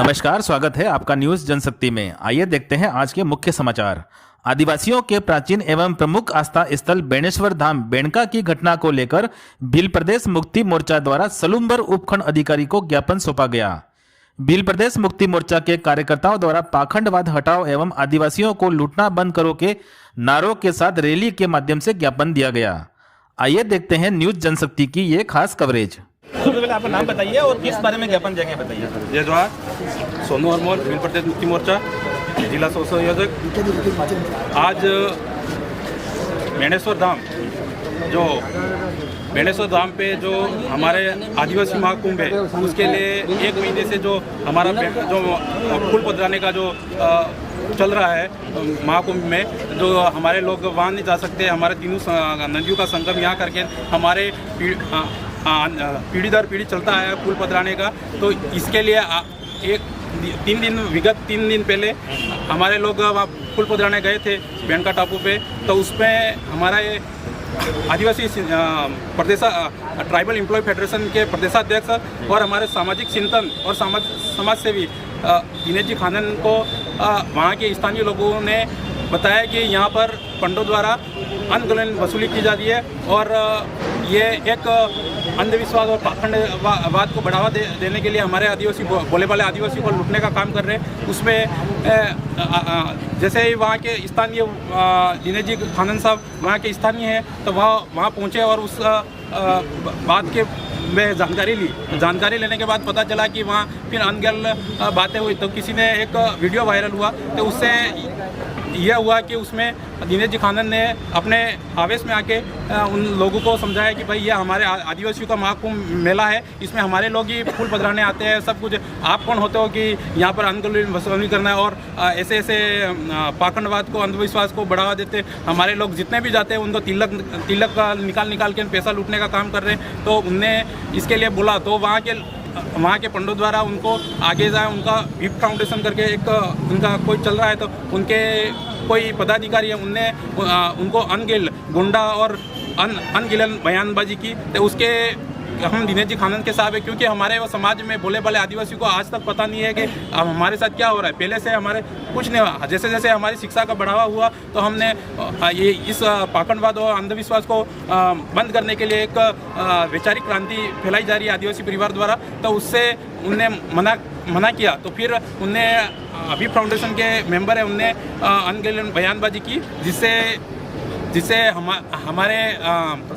नमस्कार, स्वागत है आपका न्यूज जनशक्ति में। आइए देखते हैं आज के मुख्य समाचार। आदिवासियों के प्राचीन एवं प्रमुख आस्था स्थल बेणेश्वर धाम बेणका की घटना को लेकर भील प्रदेश मुक्ति मोर्चा द्वारा सलूम्बर उपखंड अधिकारी को ज्ञापन सौंपा गया। भील प्रदेश मुक्ति मोर्चा के कार्यकर्ताओं द्वारा पाखंडवाद हटाओ एवं आदिवासियों को लूटना बंद करो के नारों के साथ रैली के माध्यम से ज्ञापन दिया गया। आइए देखते हैं न्यूज जनशक्ति की ये खास कवरेज। सबसे पहले आपका नाम बताइए और किस बारे में ज्ञापन देंगे बताइए। जय जवाहर, सोनू हरमोल, भील प्रदेश मुक्ति मोर्चा जिला संयोजक। आज बेणेश्वर धाम पे जो हमारे आदिवासी महाकुंभ है उसके लिए 1 महीने से जो हमारा जो फूल पधराने का जो चल रहा है महाकुंभ में, जो हमारे लोग वहाँ नहीं जा सकते। हमारे तीनों नदियों का संगम यहाँ करके हमारे पीढ़ी दर पीढ़ी चलता है फूल पधराने का। तो इसके लिए विगत 3 दिन पहले हमारे लोग वहाँ फूल पधराने गए थे बेणका टापू पे। तो उसमें हमारा ये आदिवासी प्रदेश ट्राइबल एम्प्लॉय फेडरेशन के प्रदेशाध्यक्ष और हमारे सामाजिक चिंतन और समाज सेवी दिनेश जी खानन को वहाँ के स्थानीय लोगों ने बताया कि यहाँ पर पंडों द्वारा अनगुलन वसूली की जा रही है और ये एक अंधविश्वास और पाखंडवाद को बढ़ावा देने के लिए हमारे आदिवासी बोले वाले आदिवासी को लूटने का काम कर रहे हैं। उसमें जैसे ही वहाँ के स्थानीय दिनेश जी खानन साहब वहाँ के स्थानीय हैं, तो वहाँ पहुँचे और उस बात के में जानकारी लेने के बाद पता चला कि वहाँ फिर अनगल बातें हुई। तो किसी ने एक वीडियो वायरल हुआ, तो उससे यह हुआ कि उसमें दिनेश जी खानन ने अपने आवेश में आके उन लोगों को समझाया कि भाई ये हमारे आदिवासियों का महाकुंभ मेला है, इसमें हमारे लोग ही फूल पधराने आते हैं, सब कुछ। आप कौन होते हो कि यहाँ पर अनगुलन वसूली करना है और ऐसे पाखंडवाद को, अंधविश्वास को बढ़ावा देते। हमारे लोग जितने भी जाते हैं उनको तिलक निकाल के पैसा लूटने का काम कर रहे हैं। तो उनने इसके लिए बोला, तो वहाँ के पंडों द्वारा उनको आगे जाए, उनका वीप फाउंडेशन करके एक उनका कोई चल रहा है, तो उनके कोई पदाधिकारी है, उनने उनको अनगिल गुंडा और अनगिलन बयानबाजी की। तो उसके हम दिनेश जी खानन के साहब है, क्योंकि हमारे वो समाज में बोले वाले आदिवासी को आज तक पता नहीं है कि हमारे साथ क्या हो रहा है। पहले से हमारे कुछ नहीं हुआ। जैसे जैसे हमारी शिक्षा का बढ़ावा हुआ, तो हमने ये इस पाखंडवाद और अंधविश्वास को बंद करने के लिए एक वैचारिक क्रांति फैलाई जा रही है आदिवासी परिवार द्वारा। तो उससे उनने मना किया। तो फिर उनने अभी फाउंडेशन के मेंबर है, उनने अनगिलन बयानबाजी की, जिससे हमारे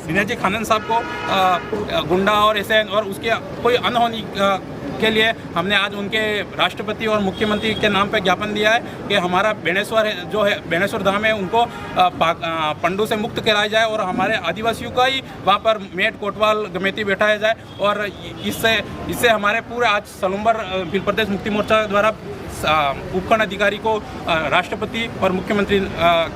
दिनेश जी खानन साहब को गुंडा और ऐसे और उसके कोई अनहोनी के लिए हमने आज उनके राष्ट्रपति और मुख्यमंत्री के नाम पर ज्ञापन दिया है कि हमारा बेणेश्वर धाम है, उनको पंडों से मुक्त कराया जाए और हमारे आदिवासियों का ही वहाँ पर मेट कोटवाल गमेती बैठाया जाए। और इससे हमारे पूरे आज सलूम्बर भील प्रदेश मुक्ति मोर्चा द्वारा उपखंड अधिकारी को राष्ट्रपति और मुख्यमंत्री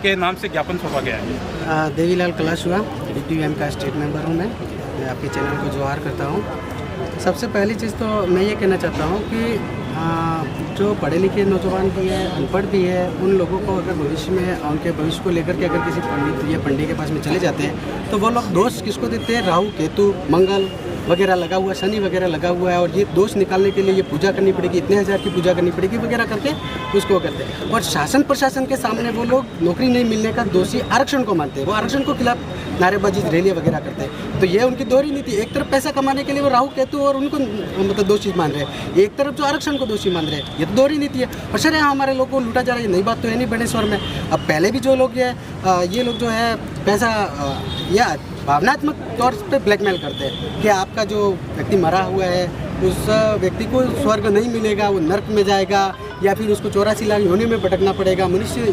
के नाम से ज्ञापन सौंपा गया है। देवीलाल कलाशुआ DTUM का स्टेट मेंबर हूँ। मैं आपके चैनल को जोहार करता हूँ। सबसे पहली चीज़ तो मैं ये कहना चाहता हूँ कि जो पढ़े लिखे नौजवान भी है, अनपढ़ भी है, उन लोगों को अगर भविष्य में उनके भविष्य को लेकर के अगर किसी पंडित या पंडित के पास में चले जाते हैं, तो वो लोग दोष किसको देते हैं? राहु, केतु, मंगल वगैरह लगा हुआ, शनि वगैरह लगा हुआ है, और ये दोष निकालने के लिए ये पूजा करनी पड़ेगी, इतने हज़ार की पूजा करनी पड़ेगी वगैरह करके उसको करते हैं। और शासन प्रशासन के सामने वो लोग नौकरी नहीं मिलने का दोषी आरक्षण को मानते हैं। वो आरक्षण को खिलाफ नारेबाजी, रैलियाँ वगैरह करते हैं। तो ये उनकी दोहरी नीति। एक तरफ पैसा कमाने के लिए वो राहु केतु और उनको मतलब दोषी मान रहे हैं, एक तरफ जो आरक्षण को दोषी मान रहे हैं। ये तो दोहरी नीति है। और सर यहाँ हमारे लोगों को लूटा जा रहा है, नई बात तो है नहीं बेणेश्वर में। अब पहले भी जो लोग है ये लोग जो है पैसा या भावनात्मक तौर पे ब्लैकमेल करते हैं कि आपका जो व्यक्ति मरा हुआ है उस व्यक्ति को स्वर्ग नहीं मिलेगा, वो नर्क में जाएगा, या फिर उसको 84 लाख योनि में भटकना पड़ेगा। मनुष्य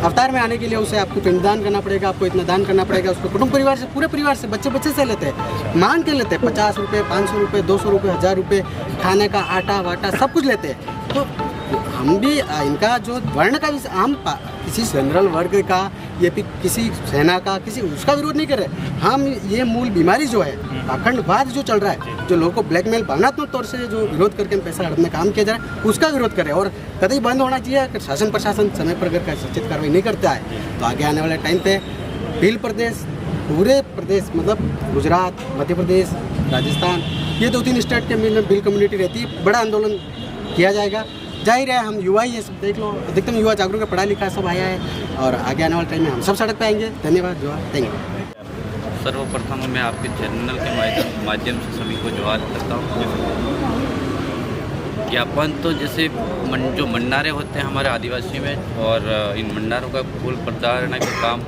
अवतार में आने के लिए उसे आपको पिंडदान करना पड़ेगा, आपको इतना दान करना पड़ेगा। उसको कुटुंब परिवार से, पूरे परिवार से, बच्चे से लेते हैं, मान के लेते हैं। 50 रुपये, 500 रुपये, 200 रुपये, 1000 रुपये, खाने का आटा वाटा सब कुछ लेते हैं। तो हम भी इनका जो वर्ण का भी, हम किसी जनरल वर्ग का या फिर किसी सेना का किसी उसका विरोध नहीं कर रहे। हम ये मूल बीमारी जो है पाखंडवाद जो चल रहा है, जो लोगों को ब्लैकमेल भावनात्मक तौर से जो विरोध करके पैसा हड़पने काम किया जा रहा है, उसका विरोध करें। और कतई बंद होना चाहिए। अगर शासन प्रशासन समय पर अगर सचेत कार्रवाई नहीं करता है, तो आगे आने वाले टाइम पे भील प्रदेश, पूरे प्रदेश मतलब गुजरात, मध्य प्रदेश, राजस्थान, ये 2-3 स्टेट के में भील कम्युनिटी रहती है, बड़ा आंदोलन किया जाएगा। जाहिर है हम युवा ही है, सब देख लो, अधिकतम युवा जागरूक है, पढ़ा लिखा सब आया है और आगे आने वाले टाइम में हम सब सड़क पे आएंगे। धन्यवाद, जोहार, थैंक यू। सर्वप्रथम मैं आपके चैनल के माध्यम से सभी को जोहार करता हूँ। ज्ञापन तो जैसे जो भंडारे होते हैं हमारे आदिवासी में, और इन भंडारों का फूल प्रचारण का काम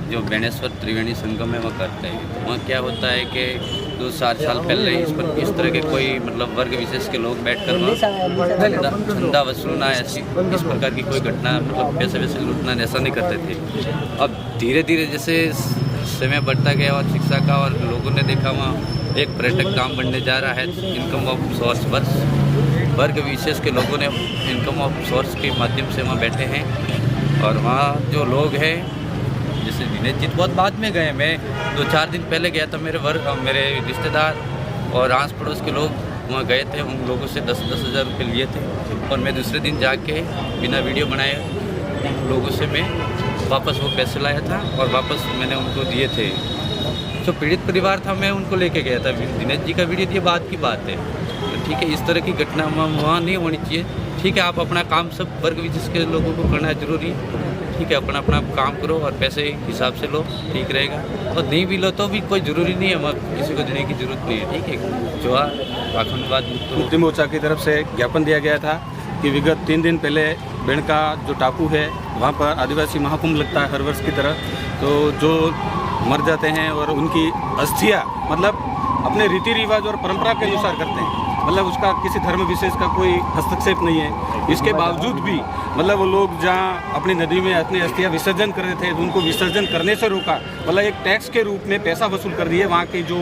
जो बेणेश्वर त्रिवेणी संगम में वह करते हैं। वहाँ क्या होता है कि 2-4 साल पहले इस तरह के कोई मतलब वर्ग विशेष के लोग बैठकर वहाँ चंदा वसूलना ऐसी इस प्रकार की कोई घटना मतलब पैसे वैसे लूटना ऐसा नहीं करते थे। अब धीरे धीरे जैसे समय बढ़ता गया और शिक्षा का, और लोगों ने देखा वहाँ एक पर्यटक धाम बनने जा रहा है। इनकम ऑफ सोर्स वर्ग विशेष के लोगों ने इनकम ऑफ सोर्स के माध्यम से वहाँ बैठे हैं। और वहाँ जो लोग हैं जैसे दिनेश जी बहुत बाद में गए, मैं 2-4 दिन पहले गया था। मेरे रिश्तेदार और आस पड़ोस के लोग वहाँ गए थे, उन लोगों से 10-10 हज़ार रुपये लिए थे। और मैं दूसरे दिन जाके बिना वीडियो बनाए उन लोगों से मैं वापस वो पैसे लाया था और वापस मैंने उनको दिए थे। जो पीड़ित परिवार था मैं उनको लेके गया था। दिनेश जी का वीडियो दिए बाद की बात है। तो ठीक है, इस तरह की घटना वहाँ नहीं होनी चाहिए। ठीक है, आप अपना काम सब वर्ग विशेष के लोगों को करना जरूरी है। ठीक है, अपना अपना काम करो और पैसे हिसाब से लो, ठीक रहेगा। और नहीं भी लो तो भी कोई ज़रूरी नहीं है, किसी को देने की ज़रूरत नहीं है। ठीक है, जो आखंडवाद मुक्ति मोर्चा की तरफ से ज्ञापन दिया गया था कि विगत 3 दिन पहले बेणका जो टापू है वहाँ पर आदिवासी महाकुंभ लगता है हर वर्ष की तरह। तो जो मर जाते हैं और उनकी अस्थियाँ मतलब अपने रीति रिवाज और परंपरा के अनुसार करते हैं, मतलब उसका किसी धर्म विशेष का कोई हस्तक्षेप नहीं है। इसके बावजूद भी मतलब वो लोग जहाँ अपनी नदी में अपनी अस्थियाँ विसर्जन कर रहे थे तो उनको विसर्जन करने से रोका, मतलब एक टैक्स के रूप में पैसा वसूल कर दिए। वहाँ की जो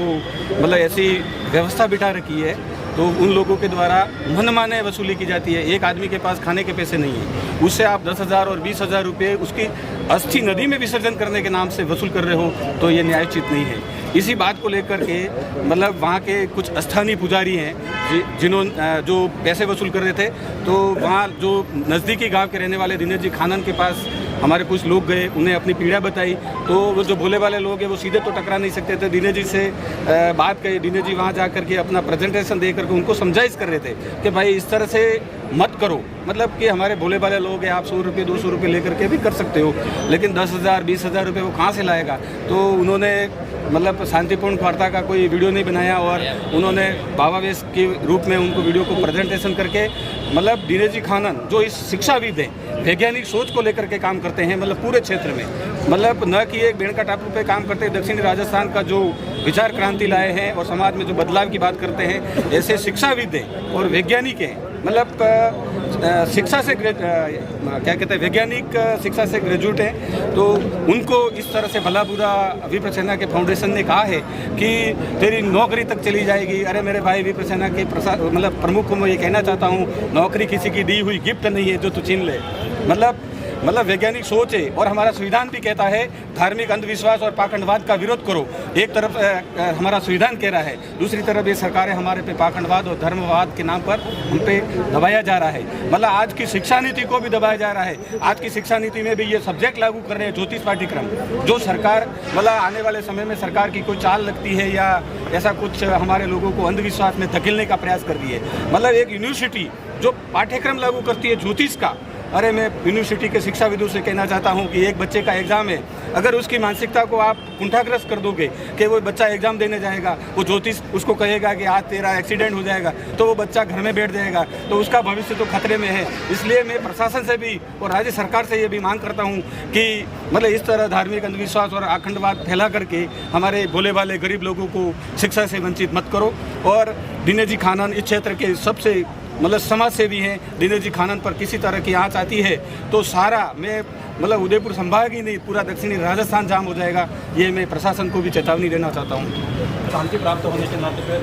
मतलब ऐसी व्यवस्था बिठा रखी है तो उन लोगों के द्वारा मनमाने वसूली की जाती है। एक आदमी के पास खाने के पैसे नहीं है, उससे आप 10,000 और 20,000 रुपये उसकी अस्थि नदी में विसर्जन करने के नाम से वसूल कर रहे हो, तो ये न्यायोचित नहीं है। इसी बात को लेकर के मतलब वहाँ के कुछ स्थानीय पुजारी हैं जिन्होंने जो पैसे वसूल कर रहे थे, तो वहाँ जो नज़दीकी गांव के रहने वाले दिनेश जी खानन के पास हमारे कुछ लोग गए, उन्हें अपनी पीड़ा बताई। तो वो जो भोले वाले लोग हैं वो सीधे तो टकरा नहीं सकते थे, दिनेश जी से बात कही। दिनेश जी वहाँ जा करके अपना प्रेजेंटेशन दे करके उनको समझाइश कर रहे थे कि भाई इस तरह से मत करो, मतलब कि हमारे भोले वाले लोग हैं, आप 100 रुपये 200 रुपये लेकर के भी कर सकते हो, लेकिन 10,000 20,000 रुपये वो कहाँ से लाएगा। तो उन्होंने मतलब शांतिपूर्ण वार्ता का कोई वीडियो नहीं बनाया और उन्होंने भावावेश के रूप में उनको वीडियो को प्रेजेंटेशन करके मतलब दिनेश जी खानन जो इस शिक्षाविद हैं, वैज्ञानिक सोच को लेकर के काम करते हैं, मतलब पूरे क्षेत्र में, मतलब न कि एक बेणका टापू पे काम करते हैं, दक्षिणी राजस्थान का जो विचार क्रांति लाए हैं और समाज में जो बदलाव की बात करते हैं, ऐसे शिक्षाविद हैं और वैज्ञानिक हैं। मतलब शिक्षा से क्या कहते हैं, वैज्ञानिक शिक्षा से ग्रेजुएट हैं, तो उनको इस तरह से भला बुरा विप्र सेना के फाउंडेशन ने कहा है कि तेरी नौकरी तक चली जाएगी। अरे मेरे भाई, विप्र सेना के मतलब प्रमुख को मैं ये कहना चाहता हूँ, नौकरी किसी की दी हुई गिफ्ट नहीं है जो तू छीन ले। मतलब वैज्ञानिक सोच है और हमारा संविधान भी कहता है धार्मिक अंधविश्वास और पाखंडवाद का विरोध करो। एक तरफ हमारा संविधान कह रहा है, दूसरी तरफ ये सरकारें हमारे पे पाखंडवाद और धर्मवाद के नाम पर हम पे दबाया जा रहा है। मतलब आज की शिक्षा नीति को भी दबाया जा रहा है। आज की शिक्षा नीति में भी ये सब्जेक्ट लागू कर रहे हैं, ज्योतिष पाठ्यक्रम, जो सरकार मतलब आने वाले समय में सरकार की कोई चाल लगती है या ऐसा कुछ हमारे लोगों को अंधविश्वास में धकेलने का प्रयास कर रही है। मतलब एक यूनिवर्सिटी जो पाठ्यक्रम लागू करती है ज्योतिष का, अरे मैं यूनिवर्सिटी के शिक्षाविदों से कहना चाहता हूं कि एक बच्चे का एग्ज़ाम है, अगर उसकी मानसिकता को आप कुंठाग्रस्त कर दोगे कि वो बच्चा एग्ज़ाम देने जाएगा, वो ज्योतिष उसको कहेगा कि आज तेरा एक्सीडेंट हो जाएगा, तो वो बच्चा घर में बैठ जाएगा, तो उसका भविष्य तो खतरे में है। इसलिए मैं प्रशासन से भी और राज्य सरकार से ये भी मांग करता हूँ कि मतलब इस तरह धार्मिक अंधविश्वास और आखंडवाद फैला करके हमारे भोले वाले गरीब लोगों को शिक्षा से वंचित मत करो। और दिनेश जी खानन इस क्षेत्र के सबसे मतलब समाज सेवी हैं। दिनेश जी खानन पर किसी तरह की आँच आती है तो सारा मैं मतलब उदयपुर संभाग ही नहीं, पूरा दक्षिणी राजस्थान जाम हो जाएगा। ये मैं प्रशासन को भी चेतावनी देना चाहता हूँ। शांति प्राप्त होने के नाते पे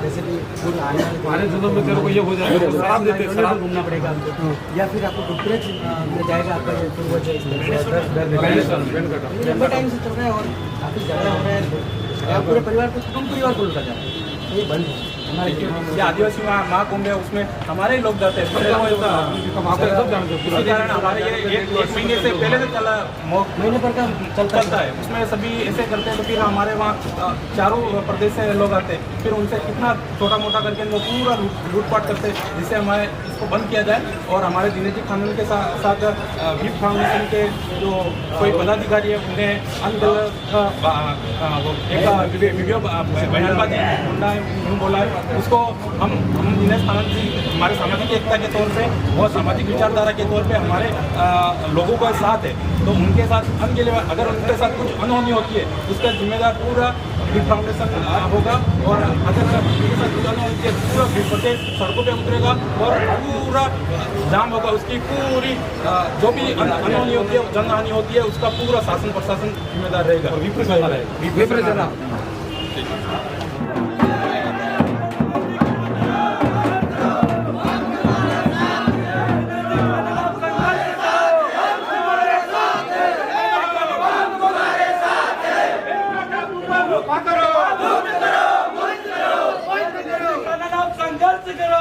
जैसे कि आने दिनों में तेरे को ये हो जाएगा, शराब देते शराब घूमना पड़ेगा हमको, या फिर आपको डॉक्टरेट में जाएगा आपका लंबे टाइम से चल रहा है और काफ़ी ज़्यादा हो रहा है, पूरे परिवार को कुटुंब परिवार को लुटा जा रहा है, ये बंद है। ये आदिवासी महाकुंभ है, उसमें हमारे ही लोग जाते हैं। इसी कारण हमारे ये एक महीने से पहले से महीने पर का चलता है। उसमें सभी ऐसे करते हैं, तो फिर हमारे वहाँ चारों प्रदेश से लोग आते हैं, फिर उनसे कितना छोटा मोटा करके वो पूरा लूटपाट करते हैं, जिससे हमारे इसको बंद किया जाए। और हमारे दिनेश जी खानन के साथ वीप फाउंडेशन के जो कोई पदाधिकारी है उन्हें एक वीडियो बयानबाजी यूँ बोला है, उसको हम दिनेश खानन जी हमारे सामाजिक एकता के तौर पे और सामाजिक विचारधारा के तौर पे हमारे लोगों का साथ है, तो उनके साथ अगर उनके साथ कुछ अनहोनी होती है उसका जिम्मेदार पूरा वीप फाउंडेशन होगा। और अगर उनके साथ कुछ अनहोनी होती है पूरा वीप प्रोटेस्ट सड़कों पे उतरेगा और पूरा जाम होगा। उसकी पूरी जो भी अनहोनी होती है, जनहानि होती है, उसका पूरा शासन प्रशासन जिम्मेदार रहेगा। विप्रेजरा संघर्ष करो।